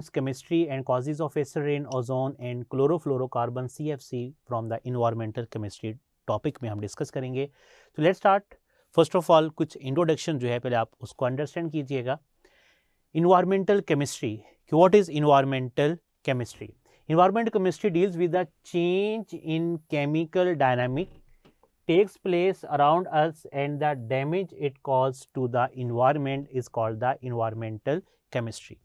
chemistry and causes of acid rain, ozone and chlorofluorocarbon CFC from the environmental chemistry topic में हम discuss करेंगे। तो let's start. First of all कुछ introduction जो है पहले आप उसको अंडरस्टैंड कीजिएगा। Environmental chemistry, what is environmental chemistry? Environmental chemistry deals with the change in chemical dynamic takes place around us and the damage it causes to the environment is called the environmental chemistry।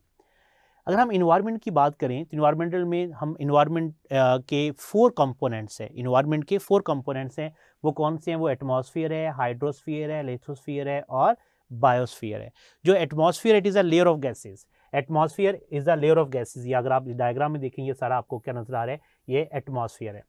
अगर हम environment की बात करें तो environmental में हम environment के 4 components हैं। इन्वायरमेंट के 4 कंपोनेंट्स हैं, वो कौन से हैं? वो एटमॉस्फेयर है, हाइड्रोस्फीयर है, लिथोस्फीयर है और बायोस्फीयर है। जो atmosphere, it is a layer of gases. Atmosphere is a layer of gases. ये अगर आप डायग्राम में देखेंगे सारा आपको क्या नजर आ रहा है, ये एटमॉस्फेयर है।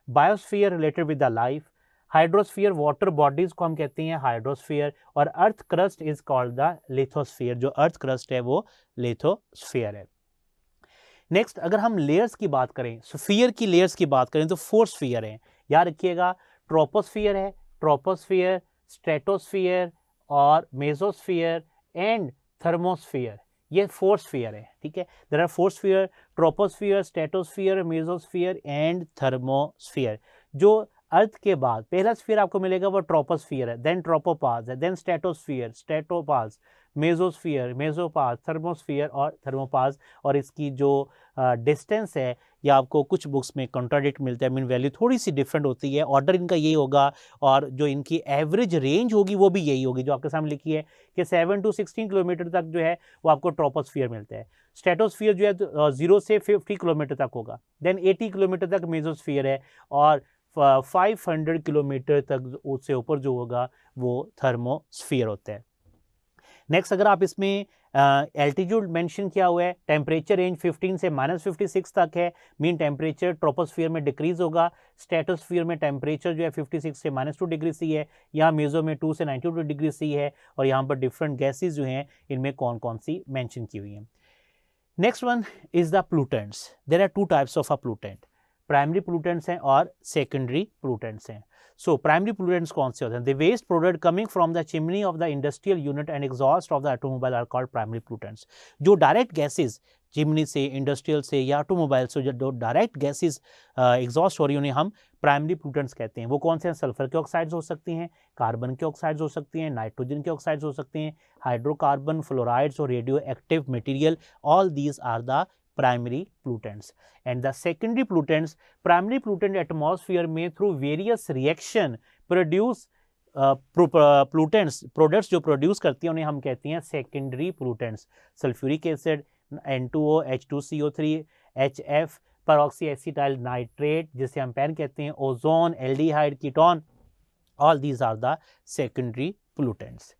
Biosphere related with the life. Hydrosphere water bodies को हम कहते हैं हाइड्रोस्फीयर, और earth crust is called the lithosphere. जो अर्थ क्रस्ट है वो लिथोस्फीयर है। नेक्स्ट अगर हम लेयर्स की बात करें, स्फीयर की लेयर्स की बात करें तो 4 स्फीयर हैं, याद रखिएगा। ट्रोपोस्फीयर है, ट्रोपोस्फीयर, स्ट्रेटोस्फीयर और मेसोस्फीयर एंड थर्मोस्फीयर। ये 4 स्फीयर है, ठीक है। There are 4 sphere, troposphere, stratosphere, mesosphere and thermosphere. जो अर्थ के बाद पहला स्फीयर आपको मिलेगा वो ट्रोपोस्फीयर है, देन ट्रोपोपाज है, देन स्ट्रेटोस्फीयर, स्ट्रेटोपाज, मेसोस्फीयर, मेसोपाज, थर्मोस्फीयर और थर्मोपाज। और इसकी जो डिस्टेंस है या आपको कुछ बुक्स में कॉन्ट्राडिक्ट मिलता है, मीन वैल्यू थोड़ी सी डिफरेंट होती है, ऑर्डर इनका यही होगा और जो इनकी एवरेज रेंज होगी वो भी यही होगी जो आपके सामने लिखी है कि 7 to 16 किलोमीटर तक जो है वो आपको ट्रोपोस्फीयर मिलता है। स्ट्रेटोस्फीयर जो है 0 से 50 किलोमीटर तक होगा, देन 80 किलोमीटर तक मेसोस्फीयर है और 500 किलोमीटर तक उससे ऊपर जो होगा वो थर्मोस्फीयर होता है। नेक्स्ट अगर आप इसमें एल्टीट्यूड मेंशन किया हुआ है, टेम्परेचर रेंज 15 से -56 तक है, मीन टेम्परेचर ट्रोपोस्फीयर में डिक्रीज होगा। स्ट्रेटोस्फीयर में टेम्परेचर जो है 56 से -2 डिग्री सी है, यहाँ मेजो में 2 से 92 डिग्री सी है, और यहाँ पर डिफरेंट गैसेज जो हैं इनमें कौन कौन सी मेंशन की हुई हैं। Next one is the pollutants. There are 2 types of a pollutant, primary pollutants हैं और सेकेंडरी प्लूटेंट्स हैं। सो प्राइमरी प्लूटेंट्स कौन से होते हैं? The waste product coming from the chimney of the industrial unit and exhaust of the automobile are called primary pollutants. जो direct gases chimney से, industrial से या ऑटोमोबाइल से जो डायरेक्ट गैसेज एग्जॉस्ट हो रही है उन्हें हम प्राइमरी प्लूटेंट्स कहते हैं। वो कौन से हैं? सल्फर के ऑक्साइड्स हो सकती हैं, कार्बन के ऑक्साइड्स हो सकती हैं, नाइट्रोजन के ऑक्साइड्स हो सकते हैं, हाइड्रोकार्बन, फ्लोराइड्स और radio active material, all these are the primary pollutants। and the secondary pollutants, primary pollutant atmosphere में through various reaction produce pollutants, products जो produce करती हैं उन्हें हम कहते हैं secondary pollutants। Sulphuric acid, N2O, H2CO3, HF, peroxy acetyl nitrate जिसे हम पैन कहते हैं, ozone, aldehyde, ketone, all these are the secondary pollutants।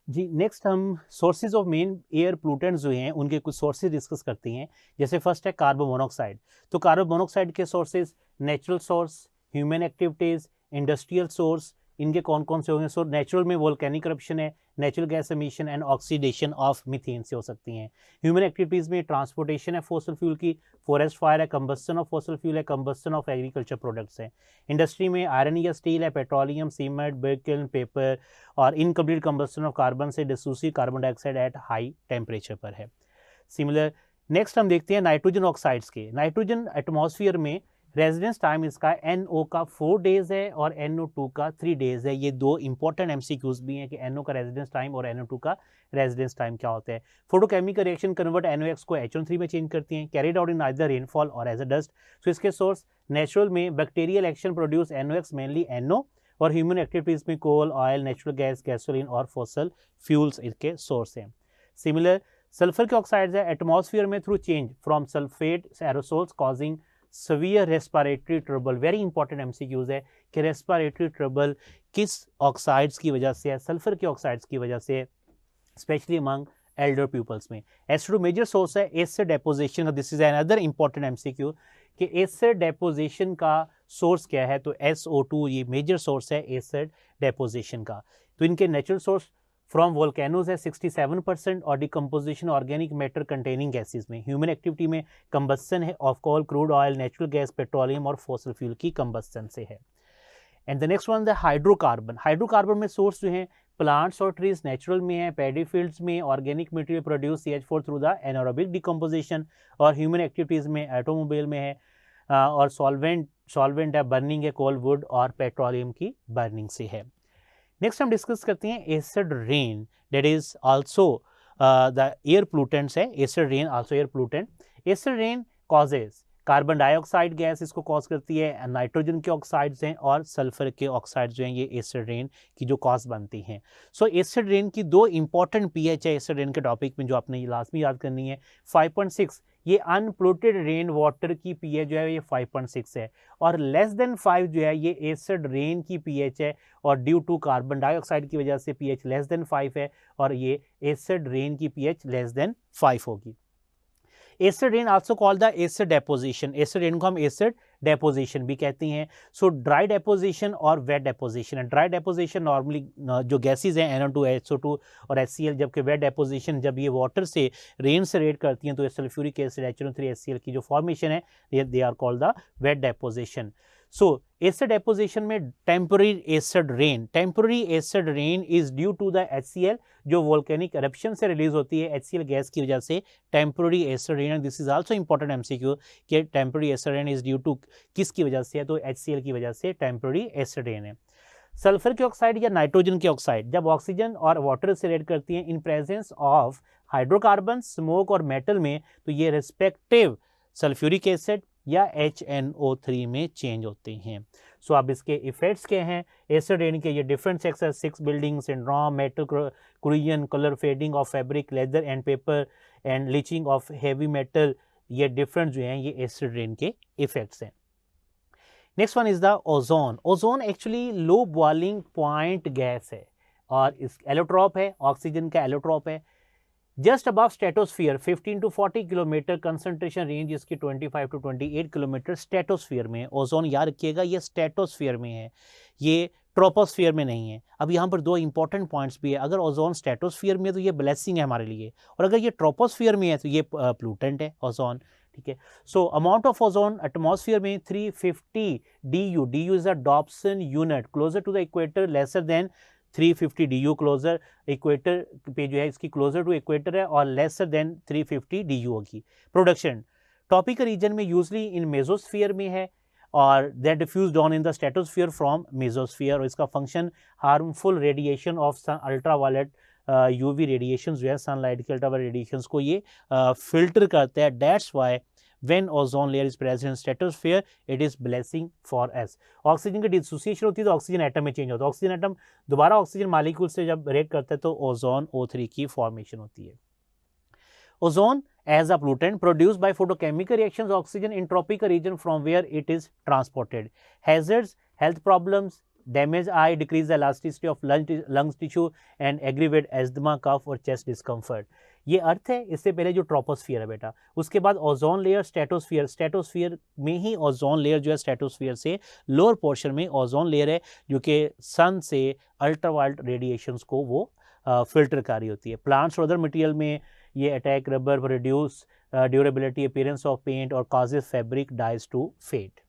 जी नेक्स्ट हम sources of main air pollutants जो हैं उनके कुछ सोर्सेज डिस्कस करते हैं। जैसे फर्स्ट है कार्बन मोनोऑक्साइड। तो कार्बन मोनोऑक्साइड के sources, natural source, human activities, industrial source, इनके कौन कौन से होंगे? सो नेचुरल में वोल्केनिक करप्शन है, natural gas emission and oxidation of methane से हो सकती हैं। ह्यूमन एक्टिविटीज़ में ट्रांसपोर्टेशन है फॉसिल फ्यूल की, फॉरेस्ट फायर है, कंबस्टन ऑफ फॉसिल फ्यूल है, कंबस्टन ऑफ एग्रीकल्चर प्रोडक्ट्स हैं। इंडस्ट्री में आयरन या स्टील है, पेट्रोलियम, सीमेंट, बेकिल, पेपर और इनकम्प्लीट कंबस्टन ऑफ कार्बन से dissociate carbon dioxide at high temperature पर है। सिमिलर नेक्स्ट हम देखते हैं नाइट्रोजन ऑक्साइड्स के। नाइट्रोजन एटमॉस्फेयर में रेजिडेंस टाइम इसका NO का 4 डेज है और NO2 का 3 डेज है। ये 2 इंपॉर्टेंट MCQs भी हैं कि NO का रेजिडेंस टाइम और NO2 का रेजिडेंस टाइम क्या होता है। फोटोकेमिकल रिएक्शन कन्वर्ट NOx को H1 में चेंज करती हैं, carried out in either rainfall और एज अ डस्ट। सो इसके सोर्स नेचुरल में bacterial action produce NOx mainly NO, और ह्यूमन एक्टिविटीज़ में कोल, ऑयल, नेचुरल गैस, गैसोलीन और फॉसल फ्यूल्स इसके सोर्स हैं। सिमिलर सल्फर के ऑक्साइड्स है एटमॉस्फेयर में through change from sulphate aerosols causing severe respiratory trouble. Very important MCQs है कि रेस्पिरेटरी ट्रबल किस ऑक्साइड्स की वजह से है? सल्फर के ऑक्साइड्स की वजह से, स्पेशली अमंग एल्डर पीपल्स में। एसिड मेजर सोर्स है एसिड डेपोजिशन का। This is another important MCQ कि एसिड डेपोजिशन का सोर्स क्या है? तो SO2 ये मेजर सोर्स है एसिड डेपोजिशन का। तो इनके नेचुरल सोर्स फ्रॉम वोल्केनोज है 67% और decomposition organic matter containing gases में। ह्यूमन एक्टिविटी में कंबस्टन है of coal, crude oil, natural gas, petroleum और फॉसिल फ्यूल की कंबस्टन से है। And the next one the hydrocarbon. Hydrocarbon में सोर्स जो है प्लांट्स और ट्रीज नेचुरल में है, पैडी फील्ड्स में organic material produce CH4 through the anaerobic decomposition, और ह्यूमन एक्टिविटीज़ में ऑटोमोबाइल में है, और सॉल्वेंट है बर्निंग है, कोल वुड और पेट्रोलियम की बर्निंग से है। नेक्स्ट हम डिस्कस करते हैं acid rain, that is also the air pollutants है, acid rain also air pollutant. Acid rain causes carbon dioxide gas इसको कॉज करती है, नाइट्रोजन के ऑक्साइड्स हैं और सल्फर के ऑक्साइड्स जो हैं ये एसिड रेन की जो कॉज बनती हैं। सो एसिड रेन की दो इंपॉर्टेंट पीएच है एसिड रेन के टॉपिक में जो आपने लास्ट में याद करनी है। 5.6 ये अनप्लोटेड रेन वाटर की पीएच जो है ये 5.6 है, और लेस देन 5 जो है ये एसिड रेन की पीएच है, और ड्यू टू कार्बन डाइऑक्साइड की वजह से पीएच लेस देन 5 है, और ये एसिड रेन की पीएच लेस देन 5 होगी। Acid rain also called the acid deposition, acid rain को हम एसिड डेपोजिशन भी कहते हैं। सो ड्राई डेपोजिशन और वेट डेपोजिशन है। ड्राई डेपोजिशन नॉर्मली जो गैसेज हैं NO2 SO2 और HCl, जबकि वेट डेपोजिशन जब ये वाटर से रेन से रेड करती हैं तो सल्फ्यूरिक एसिड HNO3 HCl की जो फॉर्मेशन है they are called the wet deposition. So acid deposition में temporary acid rain is due to the HCl जो वोल्केनिक एरप्शन से रिलीज होती है HCl गैस की वजह से temporary acid rain. This is also important MCQ कि temporary acid rain is due to किसकी वजह से है, तो HCl की वजह से टेम्पररी एसिड रेन है। सल्फर के ऑक्साइड या नाइट्रोजन के ऑक्साइड जब ऑक्सीजन और वाटर से रिएक्ट करती हैं in presence of hydrocarbon, smoke और मेटल में, तो ये रिस्पेक्टिव सल्फ्यूरिक एसिड या HNO3 में चेंज होते हैं। सो अब इसके इफेक्ट्स क्या हैं एसिड रेन के? ये different sexes, 6 building syndrome, metal corrosion, colour fading of fabric, leather and paper and leaching of heavy metal, ये डिफरेंट जो हैं ये एसिड रेन के इफेक्ट्स हैं। Next one is the ozone. Ozone actually low boiling point gas है और इस allotrope है, ऑक्सीजन का एलोट्रॉप है, just above stratosphere 15 to 40 kilometre, concentration range इसकी 25 to 28 किलोमीटर स्ट्रेटोस्फीयर में। ओजोन याद रखिएगा ये स्ट्रेटोस्फीयर में है, ये ट्रोपोस्फीयर में नहीं है। अब यहाँ पर दो इंपॉर्टेंट पॉइंट्स भी है, अगर ओजोन स्ट्रेटोस्फीयर में है तो ये ब्लेसिंग है हमारे लिए, और अगर ये ट्रोपोस्फीयर में है तो ये प्लूटेंट है ओजोन, ठीक है। So amount of ozone atmosphere में 350 DU, DU is a Dobson unit, closer to the equator lesser than 350 DU, closer equator पे जो है इसकी क्लोजर टू इक्वेटर है और लेसर देन 350 DU होगी। प्रोडक्शन ट्रॉपिकल रीजन में यूजली इन मेसोस्फीयर में है और that diffused on in the stratosphere from mesosphere, और इसका function harmful radiation of ultraviolet UV radiation जो है सनलाइट के अल्ट्रावायलेट रेडिएशंस को ये फिल्टर करता है। That's why when ozone layer is present in stratosphere it is blessing for us। Oxygen की डिसोसिएशन होती है तो ऑक्सीजन एटम में चेंज होता है, ऑक्सीजन एटम दोबारा ऑक्सीजन मालिक्यूल से जब रिएक्ट करता है तो ओजोन O3 की फॉर्मेशन होती है। Ozone as a pollutant produced by photochemical reactions oxygen in tropical region from where it is transported, hazards, health problems, damage eye, decrease the elasticity of lungs tissue and aggravate asthma, cough और chest discomfort। ये अर्थ है। इससे पहले जो troposphere है बेटा, उसके बाद ओजोन लेयर, स्ट्रेटोस्फियर, स्ट्रेटोस्फियर में ही ओजोन लेयर जो है स्ट्रेटोस्फियर से लोअर पोर्शन में ओजोन लेयर है जो कि सन से अल्ट्रावायलेट रेडिएशंस को वो फिल्टर कर रही होती है। प्लांट्स और अदर मटेरियल में ये attack rubber, reduce durability, appearance of paint और causes fabric dyes to fade.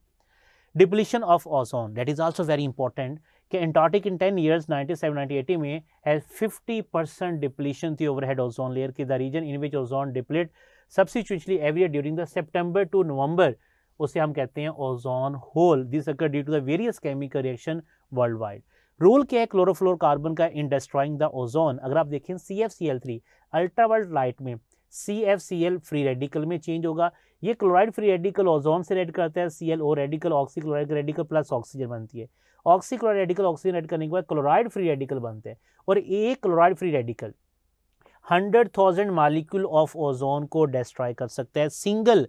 Depletion of ozone that is also very important कि एंटार्क्टिक इन 10 years 97-98 में हैज 50% डिप्लीशन थी ओवरहेड ओजोन लेयर की। The region in which ozone deplete subsequently every year during the September to November, उसे हम कहते हैं ozone hole. This occur due to the various chemical reaction world wide. Role क्या है chlorofluorocarbon का इन destroying the ozone? अगर आप देखें CFCl3 अल्ट्रावायलेट लाइट में CFCl फ्री रेडिकल में चेंज होगा। ये क्लोराइड फ्री रेडिकल ओजोन से रेड करता है, ClO radical, oxychloride radical plus oxygen बनती है। ऑक्सीक्लोराइड रेडिकल ऑक्सीजन रेड करने के बाद क्लोराइड फ्री रेडिकल बनते हैं, और एक chloride free radical 100,000 molecule of ozone को डिस्ट्रॉय कर सकता है। सिंगल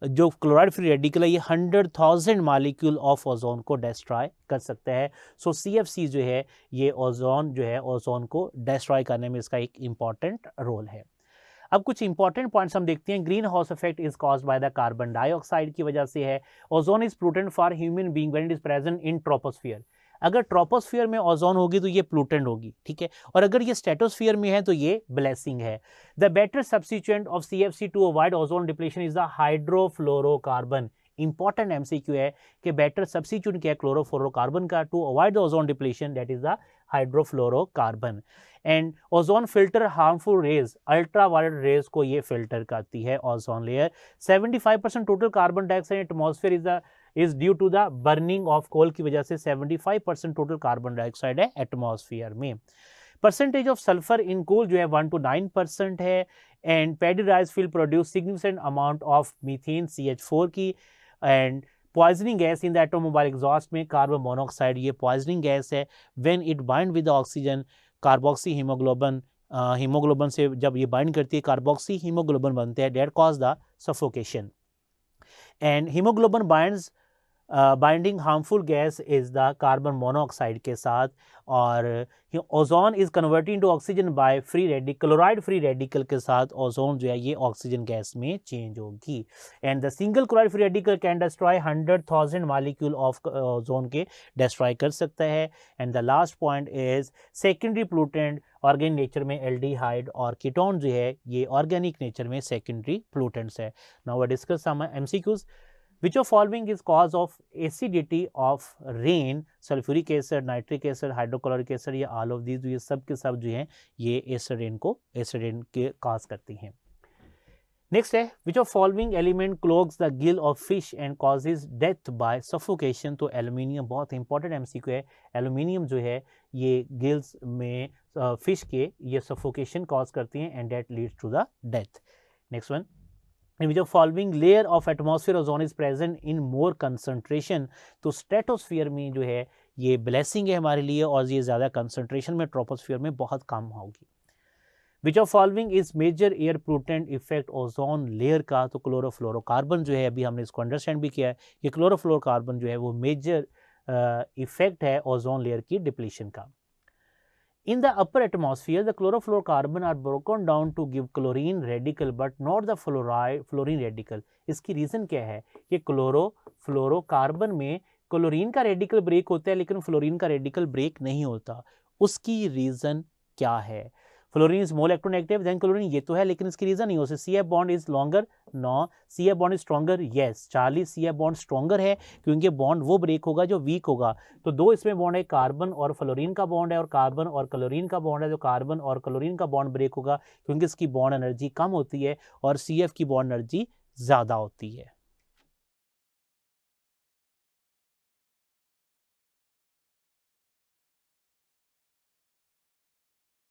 जो क्लोराइड फ्री रेडिकल है ये 100,000 मॉलिक्यूल ऑफ ओजोन को डिस्ट्रॉय कर सकता है। सो CFC जो है ये ओजोन जो है ओजोन को डिस्ट्रॉय करने में इसका एक इम्पॉर्टेंट रोल है। अब कुछ इंपॉर्टेंट पॉइंट्स हम देखते हैं। Green house effect is caused by the carbon dioxide की वजह से है। Ozone is प्लूटेंट for human being when it is present in troposphere. अगर ट्रोपोस्फियर में ओजोन होगी तो ये प्लूटेंट होगी, ठीक है, और अगर ये स्ट्रेटोस्फियर में है तो ये ब्लेसिंग है। The better substituent of CFC to avoid ozone depletion is the hydrofluorocarbon. Important MCQ है कि बेटर सब्स्टिट्यूट क्या है क्लोरोफ्लोरोकार्बन का to avoid the ozone depletion, that is the hydrofluorocarbon. And ozone filter harmful rays, ultraviolet rays को ये filter करती है ozone layer. 75% total carbon dioxide atmosphere is due to the burning of coal की वजह से 75% total carbon dioxide है atmosphere में। Percentage of sulphur in कोल जो है 1 to 9% है। And paddy rice field produce significant amount of methane CH4 की। And poisoning gas in the automobile exhaust में कार्बन मोनोऑक्साइड, ये पॉइजनिंग गैस है। When it bind with oxygen carboxy haemoglobin, haemoglobin से जब ये बाइंड करती है कार्बोक्सी हीमोग्लोबिन बनते हैं, that cause the suffocation. And haemoglobin binding harmful gas is the carbon monoxide के साथ। और ozone is converting to oxygen by free radical, chloride free radical के साथ ओजोन जो है ये ऑक्सीजन गैस में चेंज होगी। And the single chloride free radical can destroy 100,000 molecule of ozone के डिस्ट्रॉय कर सकता है। And the last point is secondary pollutant, organic nature में एल्डिहाइड और कीटोन जो है ये ऑर्गेनिक नेचर में सेकेंडरी पोल्यूटेंट्स है। Now we discuss some MCQs। Which of following is cause of acidity of rain? Sulphuric acid, nitric acid, hydrochloric acid, ये all of these, ये सब के सब जो हैं ये एसिड के काज करती हैं। नेक्स्ट है which of following element clogs the gill of fish and causes death by suffocation? तो एल्यूमिनियम बहुत इंपॉर्टेंट MCQ है। एल्यूमिनियम जो है ये गिल्स में फिश के ये सफोकेशन कॉज करती हैं and that leads to the death. Next one, which of following layer of atmosphere ozone is present in more concentration? तो स्ट्रेटोस्फीयर में जो है ये ब्लेसिंग है हमारे लिए और ये ज़्यादा कंसंट्रेशन में ट्रोपोस्फीयर में बहुत कम होगी। Which of following is major air pollutant effect ozone layer का? तो क्लोरोफ्लोरोकार्बन जो है, अभी हमने इसको अंडरस्टैंड भी किया है कि क्लोरोफ्लोरोकार्बन जो है वो मेजर इफेक्ट है ओजोन लेयर की डिप्लीशन का। In the upper atmosphere, the chlorofluorocarbon are broken down to give chlorine radical but not the fluorine radical. इसकी रीज़न क्या है कि क्लोरोफ्लोरोकार्बन में क्लोरीन का रेडिकल ब्रेक होता है लेकिन फ्लोरीन का रेडिकल ब्रेक नहीं होता। उसकी रीज़न क्या है? Fluorine is more electronegative than chlorine, ये तो है लेकिन इसकी रीज़न नहीं हो सकती। CF bond is longer, no. CF bond is stronger, yes. चार्ली CF बॉन्ड स्ट्रॉन्गर है क्योंकि बॉन्ड वो ब्रेक होगा जो वीक होगा। तो दो इसमें बॉन्ड है, कार्बन और फ्लोरीन का बॉन्ड है और कार्बन और क्लोरीन का बॉन्ड है। जो कार्बन और क्लोरीन का बॉन्ड ब्रेक होगा क्योंकि इसकी बॉन्ड एनर्जी कम होती है और CF की बॉन्ड एनर्जी ज़्यादा होती है।